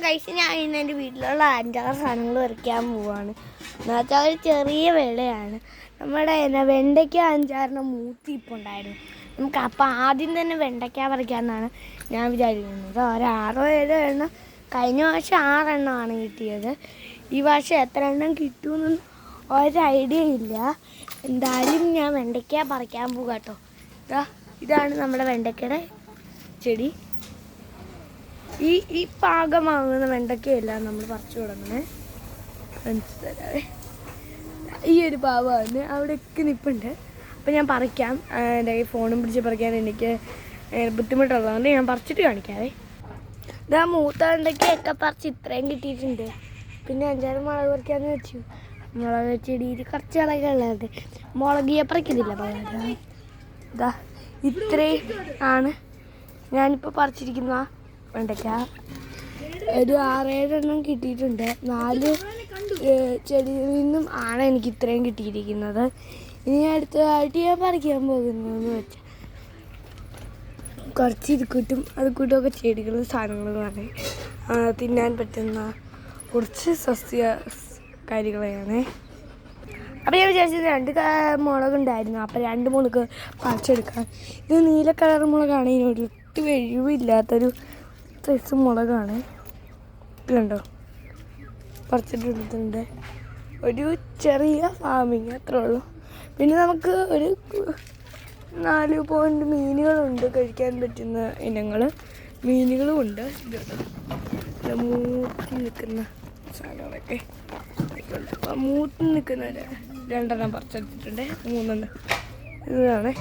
കഴിച്ച് ഞാൻ ഇന്ന് എൻ്റെ വീട്ടിലുള്ള 5-6 സാധനങ്ങൾ പറിക്കാൻ പോവാണ്. എന്നുവെച്ചാൽ ഒരു ചെറിയ വിളയാണ്. നമ്മുടെ വെണ്ടയ്ക്ക 5-6 മൂത്തിപ്പുണ്ടായിരുന്നു. നമുക്ക് അപ്പം ആദ്യം തന്നെ വെണ്ടയ്ക്ക പറിക്കാമെന്നാണ് ഞാൻ വിചാരിക്കുന്നത്. ഒരു 6-7 എണ്ണം, കഴിഞ്ഞ വർഷം 6 എണ്ണമാണ് കിട്ടിയത്. ഈ വർഷം എത്ര എണ്ണം കിട്ടുമെന്നൊന്നും ഒരു ഐഡിയ ഇല്ല. എന്തായാലും ഞാൻ വെണ്ടയ്ക്ക പറിക്കാൻ പോകാം കേട്ടോ. ഇതാണ് നമ്മുടെ വെണ്ടയ്ക്കയുടെ ചെടി. ഈ പാകമാകുന്ന വെണ്ടയ്ക്കയല്ല നമ്മൾ പറിച്ചു തുടങ്ങണേ. മനസ്സിലാവേ, ഈ ഒരു പാവമാണ് അവിടെയൊക്കെ നിൽപ്പുണ്ട്. അപ്പം ഞാൻ പറിക്കാം. എൻ്റെ ഈ ഫോണും പിടിച്ച് പറിക്കാൻ എനിക്ക് ബുദ്ധിമുട്ടുള്ളതുകൊണ്ട് ഞാൻ പറിച്ചിട്ട് കാണിക്കാവേ. ഇതാ മൂത്ത വെണ്ടയ്ക്കയൊക്കെ പറിച്ച് ഇത്രയും കിട്ടിയിട്ടുണ്ട്. പിന്നെ 5-6 മുളക് പറിക്കാമെന്ന് വെച്ചു. മുളക് ചെടിയിൽ കുറച്ച് മുളക് ഉള്ളത് മുളകിയ പറിക്കുന്നില്ല. പകരം ഇതാ ഇത്രയും ആണ് ഞാനിപ്പോൾ പറിച്ചിരിക്കുന്ന വെണ്ടയ്ക്ക. ഒരു 6-7 എണ്ണം കിട്ടിയിട്ടുണ്ട്. 4 ചെടിയിൽ നിന്നും ആണ് എനിക്ക് ഇത്രയും കിട്ടിയിരിക്കുന്നത്. ഇനി അടുത്തതായിട്ട് ഞാൻ പറിക്കാൻ പോകുന്നതെന്ന് വെച്ചാൽ കുറച്ച് അതുകൂട്ടമൊക്കെ ചെടികളും സാധനങ്ങളുമാണ്. തിന്നാൻ പറ്റുന്ന കുറച്ച് സസ്യകാരികളെയാണ്. അപ്പോൾ ഞാൻ വിചാരിച്ചത് 2 മുളകുണ്ടായിരുന്നു. അപ്പോൾ 2 മുളക് പറിച്ചെടുക്കാം. ഇത് നീല കളർ മുളകാണ്. ഇതിനൊരിട്ട് വെഴിവില്ലാത്തൊരു സൈസ് മുളകാണ്. ഇത് കണ്ടോ, പറിച്ചിട്ടെടുത്തിട്ടുണ്ട്. ഒരു ചെറിയ ഫാമിങ് അത്രേ ഉള്ളൂ. പിന്നെ നമുക്ക് ഒരു 4 പോയിൻ്റ് മീനുകളുണ്ട്, കഴിക്കാൻ പറ്റുന്ന ഇനങ്ങൾ മീനുകളും ഉണ്ട്. ഇത് മൂത്തി നിൽക്കുന്ന സാധനങ്ങളൊക്കെ ഉണ്ട്. അപ്പം മൂത്തി നിൽക്കുന്ന 2 എണ്ണം പറിച്ചെടുത്തിട്ടുണ്ട്. 3 എണ്ണം ഇതാണ്.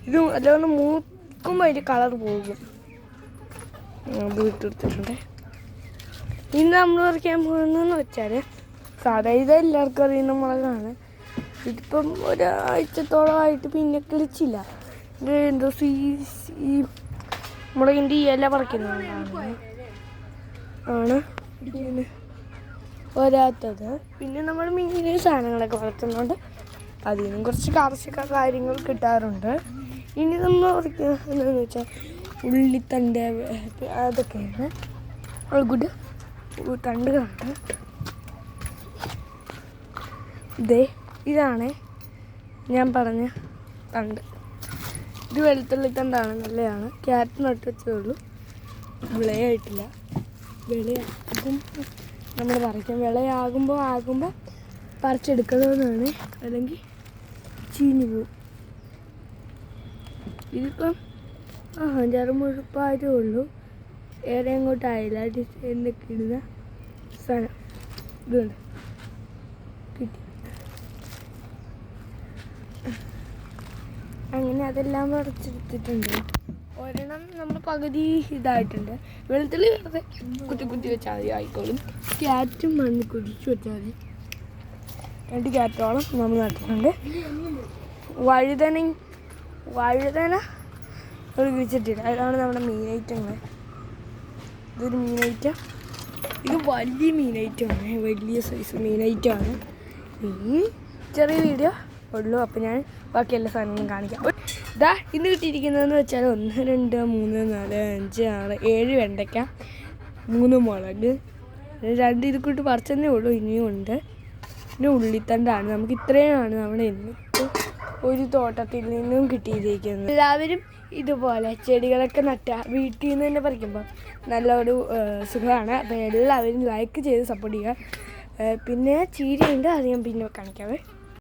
ഇത് അല്ലാതെ മൂക്കുമ്പോൾ അതിൻ്റെ കളർ പോകും. അത് വിട്ടെടുത്തിട്ടുണ്ട്. ഇന്ന് നമ്മൾ പറിക്കാൻ പോകുന്നതെന്ന് വെച്ചാൽ സാധാരണ എല്ലാവർക്കും അറിയുന്ന മുളകാണ്. ഇതിപ്പം ഒരാഴ്ചത്തോളമായിട്ട് പിന്നെ കിളിച്ചില്ല. ഇത് എന്തോ ഈ മുളകിൻ്റെ ഈ ഇല പറിക്കുന്നതാണ് പിന്നെ വരാത്തത്. പിന്നെ നമ്മൾ മീൻ സാധനങ്ങളൊക്കെ വളർത്തുന്നുണ്ട്. അതിൽ നിന്നും കുറച്ച് കാർഷിക കാര്യങ്ങൾ കിട്ടാറുണ്ട്. ഇനി നമ്മൾ പറിക്കുക എന്താണെന്ന് വെച്ചാൽ ഉള്ളിത്തണ്ട് അതൊക്കെയാണ്. മുളകുണ്ട് തണ്ടുകളാണ്. ഇതാണ് ഞാൻ പറഞ്ഞ തണ്ട്. ഇത് വെളുത്തുള്ളി തണ്ടാണ്, നല്ലതാണ്. ക്യാരറ്റ് നട്ട് വെച്ചതേ ഉള്ളൂ, വിളയായിട്ടില്ല. വിളയാകുമ്പോൾ നമ്മൾ പറിക്കാം. വിളയാകുമ്പോൾ പറിച്ചെടുക്കണമെന്നാണ്, അല്ലെങ്കിൽ ചീഞ്ഞു പോകും. ഇതിപ്പം 5-6 മുഴുപ്പായതേ ഉള്ളൂ. ഏറെ അങ്ങോട്ടായില്ല. ഡിസൈനൊക്കെ ഇടുന്ന സാധനം ഇതുണ്ട് കിട്ടി. അങ്ങനെ അതെല്ലാം പറിച്ചെടുത്തിട്ടുണ്ട്. ഒരെണ്ണം നമ്മൾ പകുതി ഇതായിട്ടുണ്ട്. വെളുത്തുള്ളി വെറുതെ കുത്തി വെച്ചാൽ മതി, ആയിക്കോളും. ക്യാരറ്റും മണ്ണിൽ കുഴിച്ച് വെച്ചാൽ മതി. 2 ക്യാരറ്റോളം നമ്മൾ നട്ടിട്ടുണ്ട്. വഴുതന ഒരു കുഴിച്ചിട്ടില്ല. അതാണ് നമ്മുടെ മെയിൻ ഐറ്റങ്ങൾ. ഇതൊരു മീൻ ഐറ്റം. ഇത് വലിയ മീൻ ഐറ്റമാണ്, വലിയ സൈസ് മീൻ ഐറ്റമാണ്. ഈ ചെറിയ വീഡിയോ ഉള്ളൂ. അപ്പോൾ ഞാൻ ബാക്കി എല്ലാ സാധനങ്ങളും കാണിക്കാം. ഇന്ന് കിട്ടിയിരിക്കുന്നതെന്ന് വെച്ചാൽ 1, 2, 3, 4, 5, 6, 7 വെണ്ടയ്ക്ക, 3 മുളക്, 2 ഇത് കൂട്ട് പറിച്ചതേ ഉള്ളൂ. ഇനിയും ഉണ്ട്. പിന്നെ ഉള്ളിത്തണ്ടാണ്. നമുക്ക് ഇത്രയുമാണ് നമ്മുടെ ഇന്നത്തെ ഒരു തോട്ടത്തിൽ നിന്നും കിട്ടിയിരിക്കുന്നത്. എല്ലാവരും ഇതുപോലെ ചെടികളൊക്കെ വീട്ടിൽ നിന്ന് തന്നെ പറിക്കുമ്പോൾ നല്ലൊരു സുഖമാണ്. അപ്പോൾ എല്ലാവരും ലൈക്ക് ചെയ്ത് സപ്പോർട്ട് ചെയ്യുക. പിന്നെ ചീരയുണ്ട്, അത് ഞാൻ പിന്നെ കാണിക്കാവേ.